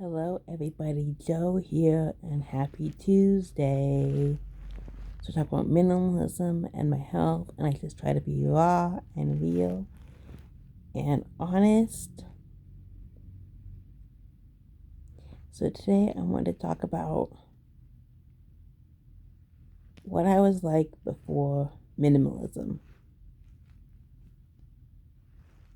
Hello, everybody. Joe here, and happy Tuesday. So, talk about minimalism and my health, and I just try to be raw and real and honest. So, today I want to talk about what I was like before minimalism.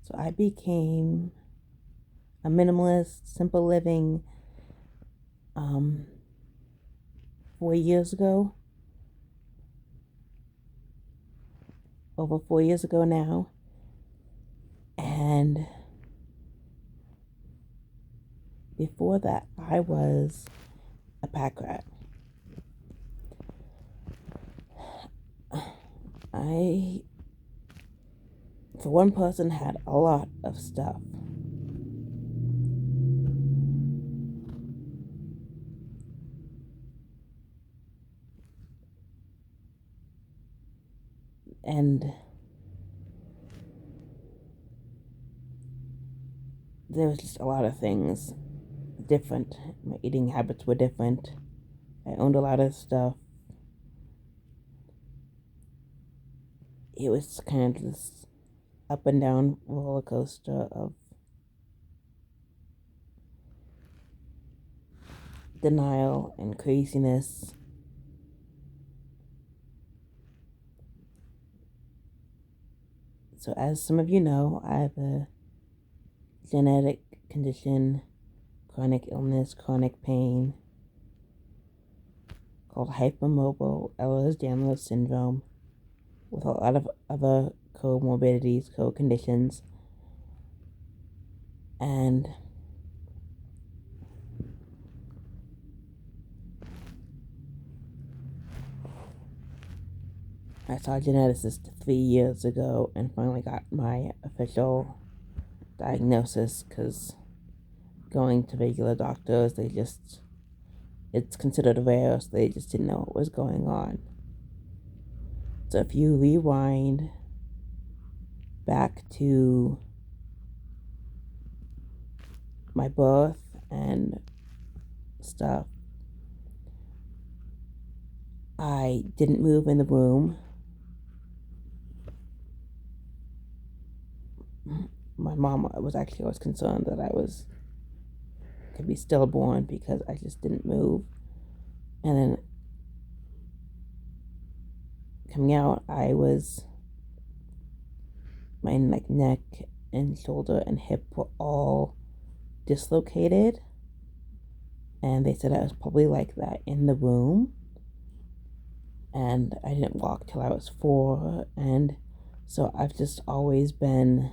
So, I became a minimalist, simple living, um, 4 years ago, over 4 years ago now, and before that, I was a pack rat. I, for one person, had a lot of stuff. And there was just a lot of things different. My eating habits were different. I owned a lot of stuff. It was kind of this up and down roller coaster of denial and craziness. So, as some of you know, I have a genetic condition, chronic illness, chronic pain called hypermobile Ehlers-Danlos syndrome, with a lot of other comorbidities, co-conditions, and I saw a geneticist 3 years ago and finally got my official diagnosis because going to regular doctors, it's considered rare, so they just didn't know what was going on. So if you rewind back to my birth and stuff, I didn't move in the womb. My mom was actually always concerned that could be stillborn because I just didn't move. And then coming out, my neck and shoulder and hip were all dislocated. And they said I was probably like that in the womb. And I didn't walk till I was 4. And so I've just always been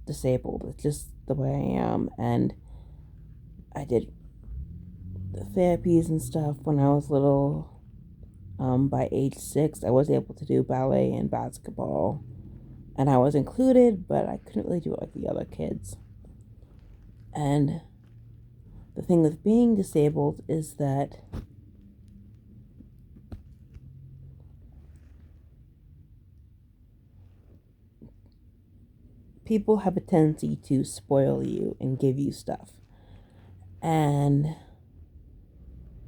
disabled. It's just the way I am. And I did the therapies and stuff when I was little. By age 6, I was able to do ballet and basketball. And I was included, but I couldn't really do it like the other kids. And the thing with being disabled is that people have a tendency to spoil you and give you stuff. And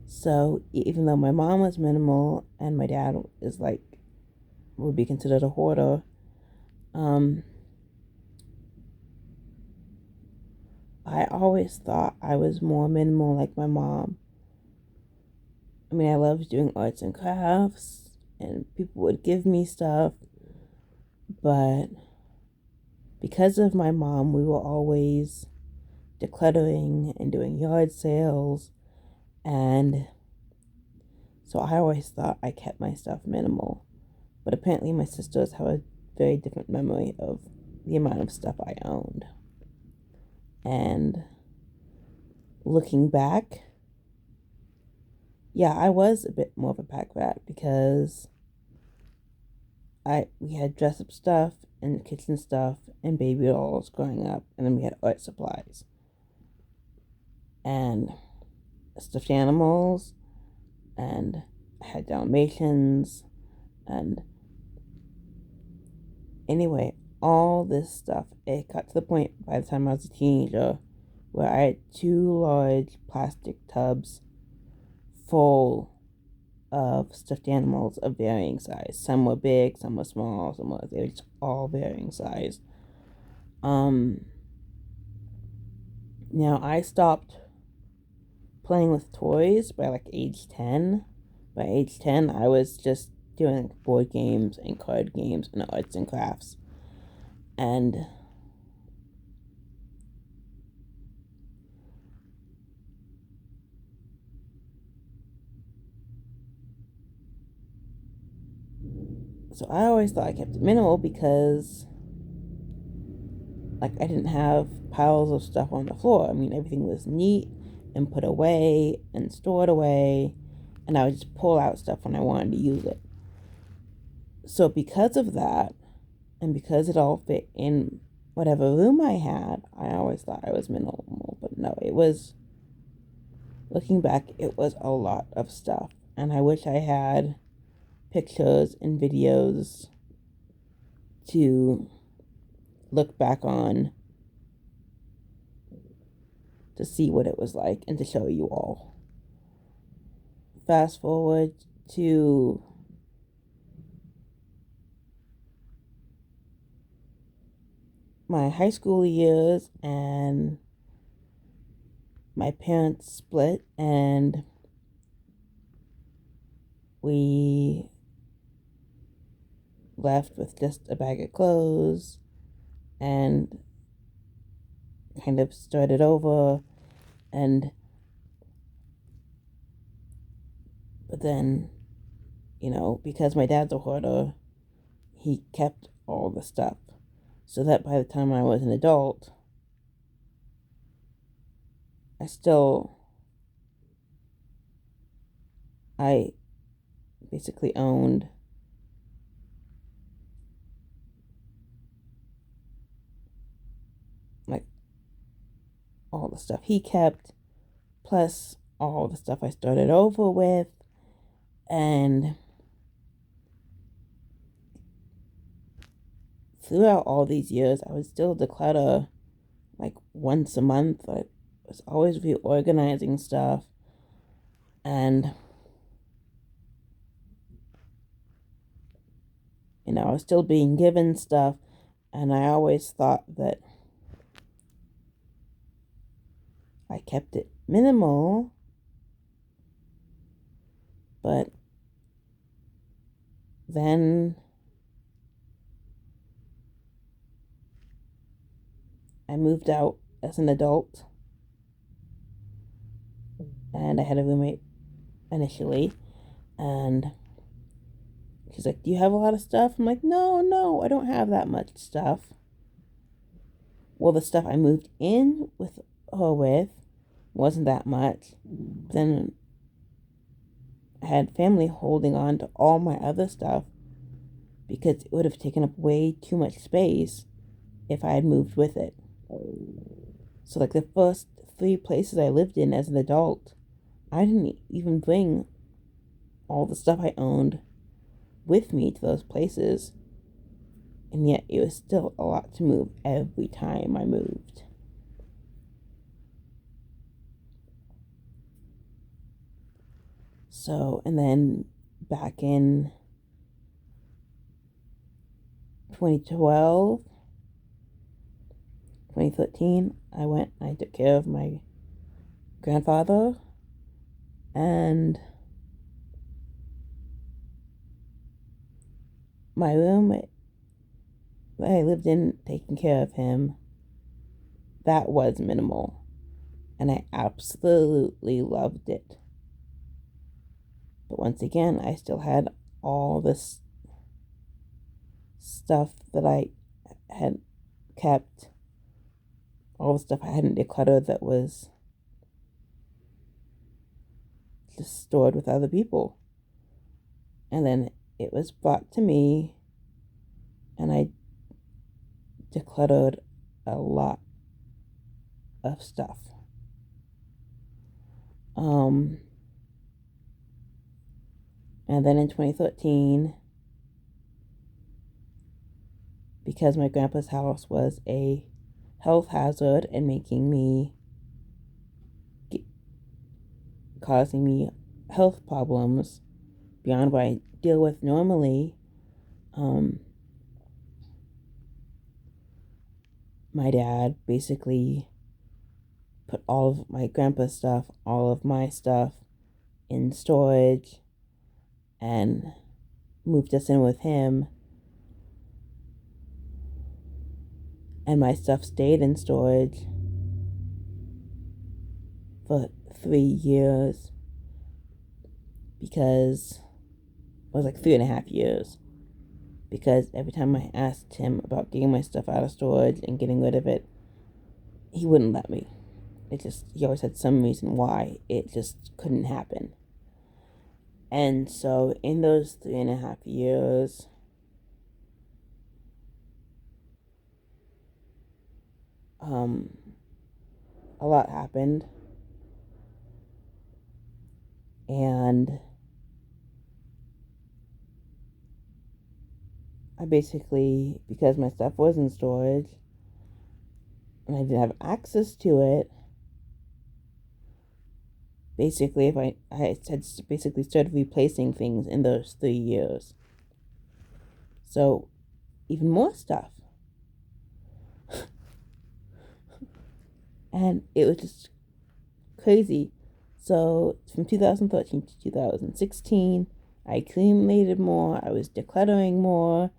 so even though my mom was minimal and my dad would be considered a hoarder, I always thought I was more minimal like my mom. I mean, I loved doing arts and crafts, and people would give me stuff, but because of my mom, we were always decluttering and doing yard sales, and so I always thought I kept my stuff minimal. But apparently, my sisters have a very different memory of the amount of stuff I owned. And looking back, yeah, I was a bit more of a pack rat because we had dress up stuff and kitchen stuff and baby dolls growing up, and then we had art supplies and stuffed animals, and I had Dalmatians, and anyway, all this stuff. It got to the point by the time I was a teenager where I had two large plastic tubs full of stuffed animals of varying size. Some were big, some were small, they were just all varying size. Now I stopped playing with toys by like age 10. By age 10, I was just doing like board games and card games and arts and crafts. And so I always thought I kept it minimal because like I didn't have piles of stuff on the floor. I mean, everything was neat and put away and stored away, and I would just pull out stuff when I wanted to use it. So because of that, and because it all fit in whatever room I had, I always thought I was minimal. But no, it was, looking back, it was a lot of stuff. And I wish I had pictures and videos to look back on to see what it was like and to show you all. Fast forward to my high school years, and my parents split, and we left with just a bag of clothes and kind of started over. And but then, because my dad's a hoarder, he kept all the stuff, so that by the time I was an adult, I basically owned like all the stuff he kept, plus all the stuff I started over with. And throughout all these years, I would still declutter like once a month. I was always reorganizing stuff, and I was still being given stuff, and I always thought that I kept it minimal, but then I moved out as an adult, and I had a roommate initially, and she's like, "Do you have a lot of stuff?" I'm like, No, I don't have that much stuff. Well, the stuff I moved in with her with wasn't that much. Then I had family holding on to all my other stuff because it would have taken up way too much space if I had moved with it. So, like, the first 3 places I lived in as an adult, I didn't even bring all the stuff I owned with me to those places. And yet, it was still a lot to move every time I moved. So, and then back in 2012, 2013, I took care of my grandfather, and my room that I lived in taking care of him, that was minimal, and I absolutely loved it. But once again, I still had all this stuff that I had kept, all the stuff I hadn't decluttered that was just stored with other people. And then it was brought to me, and I decluttered a lot of stuff. And then in 2013, because my grandpa's house was a health hazard and causing me health problems beyond what I deal with normally. My dad basically put all of my grandpa's stuff, all of my stuff in storage and moved us in with him. And my stuff stayed in storage for 3 years because it was like 3.5 years. Because every time I asked him about getting my stuff out of storage and getting rid of it, he wouldn't let me. He always had some reason why it just couldn't happen. And so in those 3.5 years, a lot happened. And I basically, because my stuff was in storage and I didn't have access to it, basically, if I had basically started replacing things in those 3 years. So, even more stuff. And it was just crazy. So, from 2013 to 2016, I accumulated more, I was decluttering more,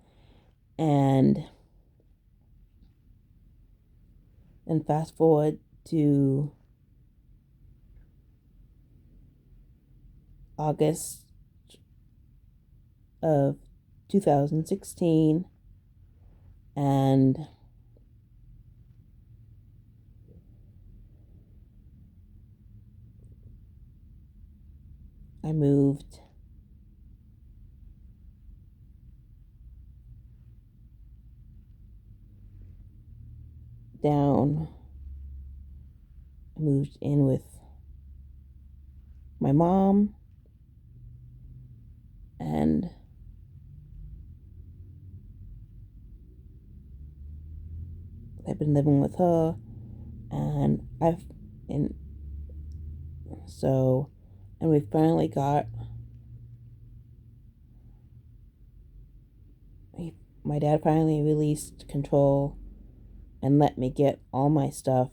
and then fast forward to August of 2016, and I moved down. I moved in with my mom, and I've been living with her, and and so, and we finally got, my dad finally released control and let me get all my stuff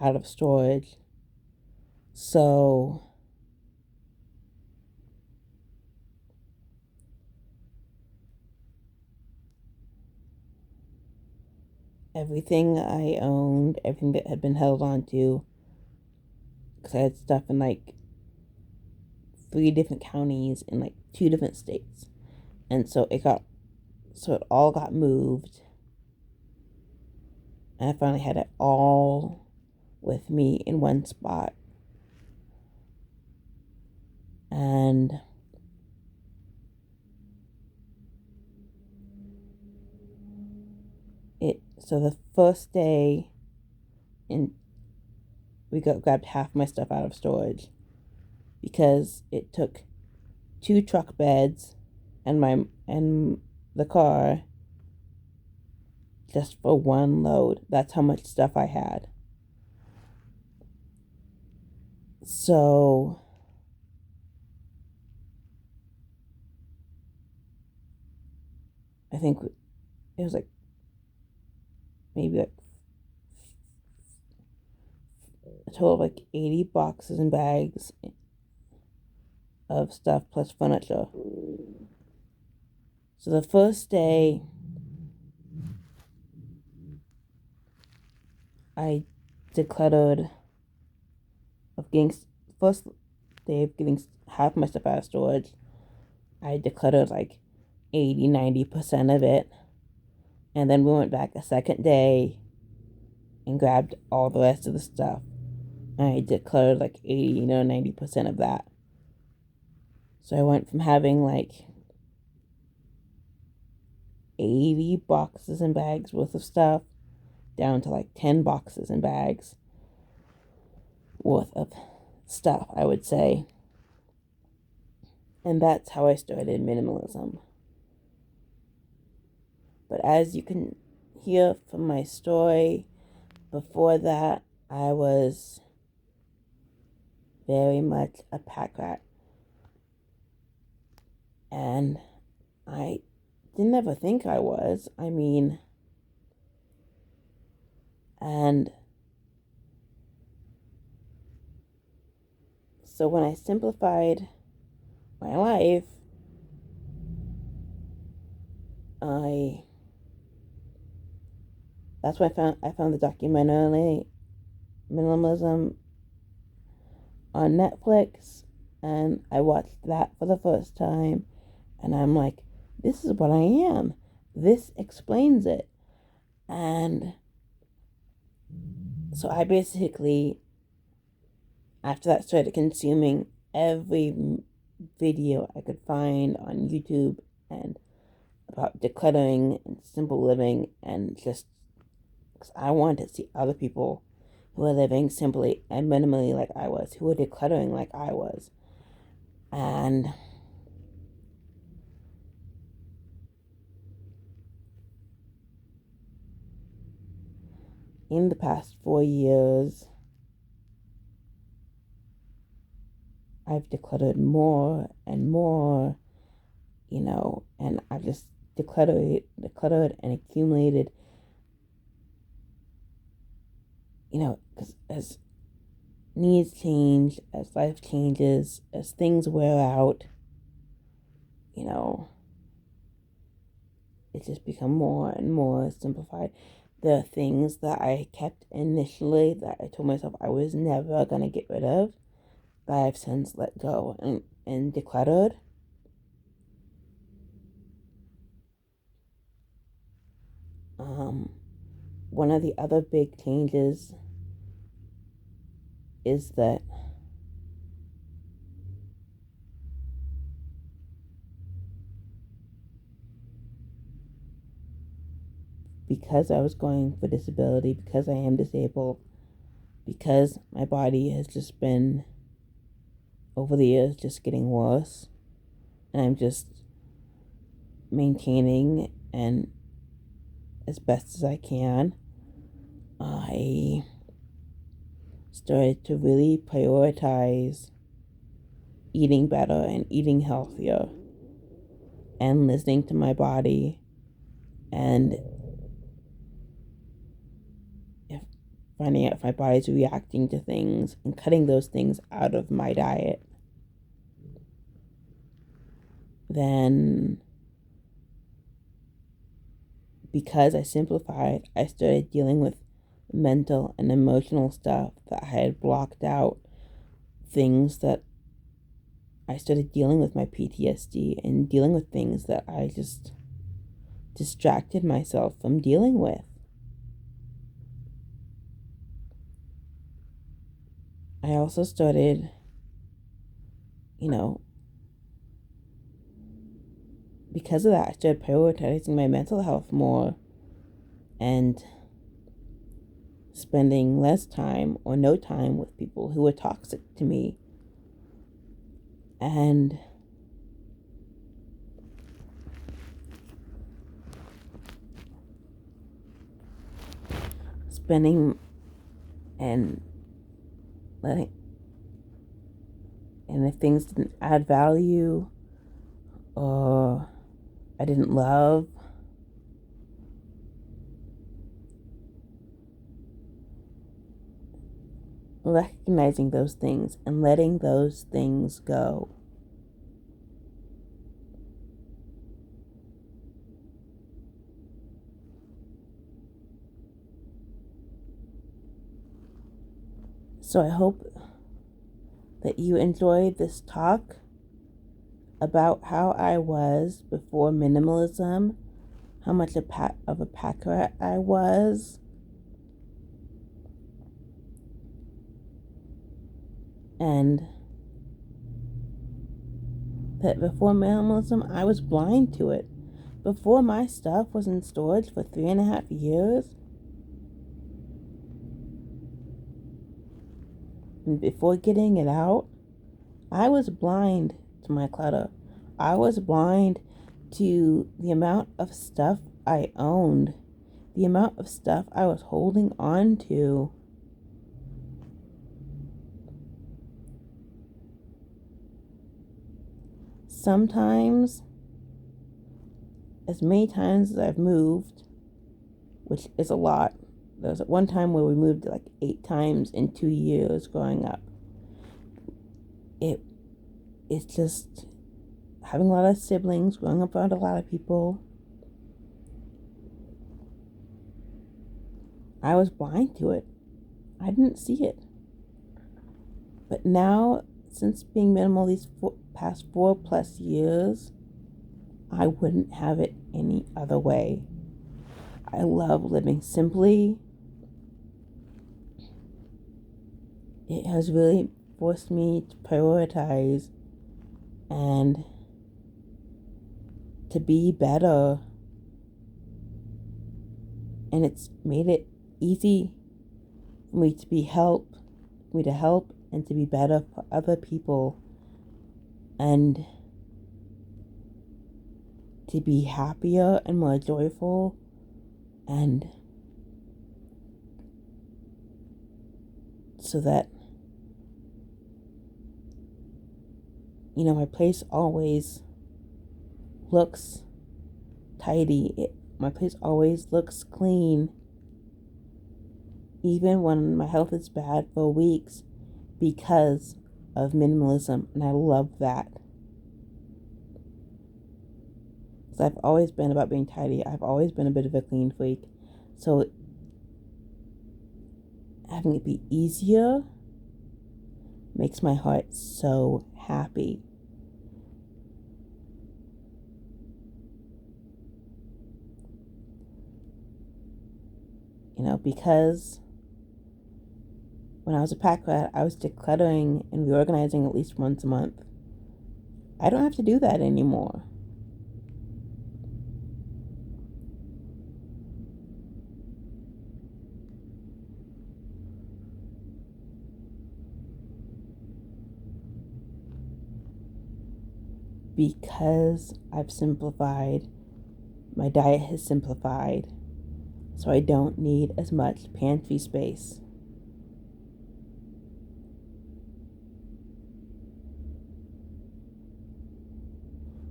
out of storage. So, everything I owned, everything that had been held on to, because I had stuff in like 3 different counties in like 2 different states. And so it all got moved. And I finally had it all with me in one spot. And so the first day we grabbed half my stuff out of storage because it took 2 truck beds and the car just for one load. That's how much stuff I had. So I think it was like maybe like a total of like 80 boxes and bags of stuff plus furniture. So the first day I decluttered of getting first day of getting half my stuff out of storage, I decluttered like 80-90% of it. And then we went back a second day and grabbed all the rest of the stuff. I decluttered like 80-90% of that. So I went from having like 80 boxes and bags worth of stuff down to like 10 boxes and bags worth of stuff, I would say. And that's how I started minimalism. But as you can hear from my story, before that, I was very much a pack rat. And I didn't ever think I was. And so when I simplified my life, that's when I found the documentary Minimalism on Netflix, and I watched that for the first time, and I'm like, this is what I am. This explains it. And so I basically, after that, started consuming every video I could find on YouTube and about decluttering and simple living, and just because I wanted to see other people who were living simply and minimally like I was, who were decluttering like I was. And in the past 4 years, I've decluttered more and more, and I've just decluttered and accumulated, because as needs change, as life changes, as things wear out, it's just become more and more simplified. The things that I kept initially that I told myself I was never going to get rid of, that I've since let go and decluttered. One of the other big changes is that because I was going for disability, because I am disabled, because my body has just been, over the years, just getting worse, and I'm just maintaining and as best as I can, I started to really prioritize eating better and eating healthier and listening to my body and finding out if my body's reacting to things and cutting those things out of my diet. Then, because I simplified, I started dealing with mental and emotional stuff that I had blocked out. Things that I started dealing with my PTSD and dealing with things that I just distracted myself from dealing with. I also started, because of that, I started prioritizing my mental health more and spending less time or no time with people who were toxic to me. And spending and letting, and if things didn't add value or I didn't love, recognizing those things and letting those things go. So I hope that you enjoyed this talk about how I was before minimalism, how much of a pack rat I was, and that before minimalism I was blind to it. Before my stuff was in storage for 3.5 years, and before getting it out, I was blind to my clutter. I was blind to the amount of stuff I owned, the amount of stuff I was holding on to. Sometimes, as many times as I've moved, which is a lot. There was one time where we moved like 8 times in 2 years growing up. It's just having a lot of siblings, growing up around a lot of people. I was blind to it. I didn't see it. But now, since being minimal these past 4+ years, I wouldn't have it any other way. I love living simply. It has really forced me to prioritize and to be better. And it's made it easy for me to help and to be better for other people and to be happier and more joyful and so that my place always looks tidy. My place always looks clean, even when my health is bad for weeks, because of minimalism, and I love that. So I've always been about being tidy. I've always been a bit of a clean freak. So having it be easier makes my heart so happy. Because when I was a pack rat, I was decluttering and reorganizing at least once a month. I don't have to do that anymore. Because I've simplified, my diet has simplified, so I don't need as much pantry space.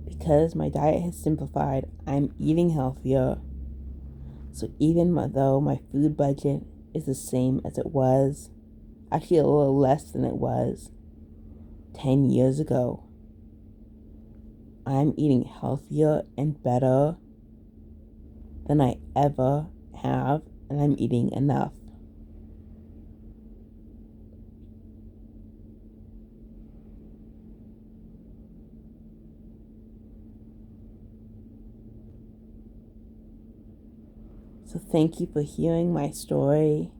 Because my diet has simplified, I'm eating healthier. So even though my food budget is the same as it was, actually a little less than it was 10 years ago, I'm eating healthier and better than I ever have, and I'm eating enough. So thank you for hearing my story.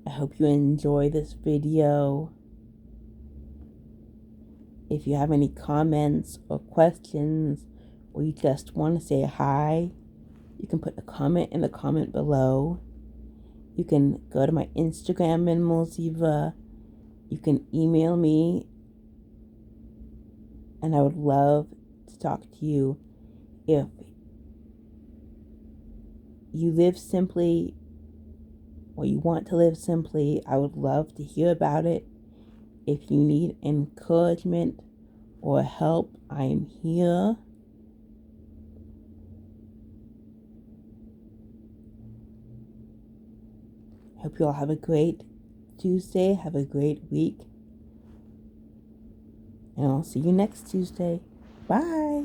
I hope you enjoy this video. If you have any comments or questions, or you just want to say hi, you can put a comment in the comment below. You can go to my Instagram, minimalzebra. You can email me, and I would love to talk to you. If you live simply or you want to live simply, I would love to hear about it. If you need encouragement or help, I am here. I hope you all have a great Tuesday. Have a great week. And I'll see you next Tuesday. Bye.